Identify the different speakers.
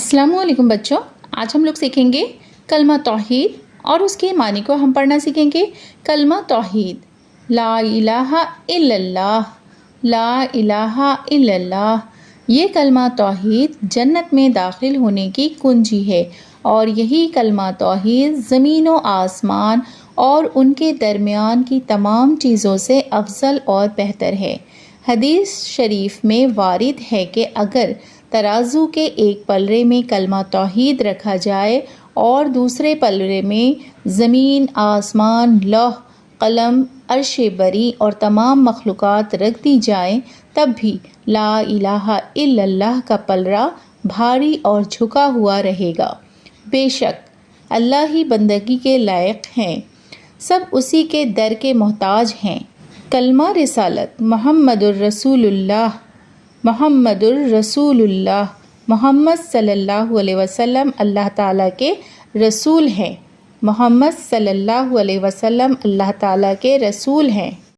Speaker 1: अस्सलामु अलैकुम बच्चों, आज हम लोग सीखेंगे कलमा तौहीद और उसके मानी को हम पढ़ना सीखेंगे। कलमा तौहीद, ला इलाहा इल्लल्लाह, ला इलाहा इल्लल्लाह। ये कलमा तौहीद जन्नत में दाखिल होने की कुंजी है और यही कलमा तौहीद ज़मीन व आसमान और उनके दरमियान की तमाम चीज़ों से अफजल और बेहतर है। हदीस शरीफ में वारिद है कि अगर तराजू के एक पलरे में कलमा तौहीद रखा जाए और दूसरे पलरे में ज़मीन, आसमान, लौह, कलम, अर्श बरी और तमाम मखलूक़ात रख दी जाए, तब भी ला इलाहा इल्लल्लाह का पलरा भारी और झुका हुआ रहेगा। बेशक अल्लाह ही बंदगी के लायक हैं, सब उसी के दर के मोहताज हैं। कलमा रिसालत मुहम्मदुर रसूलुल्लाह, मुहम्मदुर रसूलुल्लाह, मोहम्मद सल्लल्लाहु अलैहि वसल्लम अल्लाह ताला के रसूल हैं। मोहम्मद सल्लल्लाहु अलैहि वसल्लम अल्लाह ताला के रसूल हैं।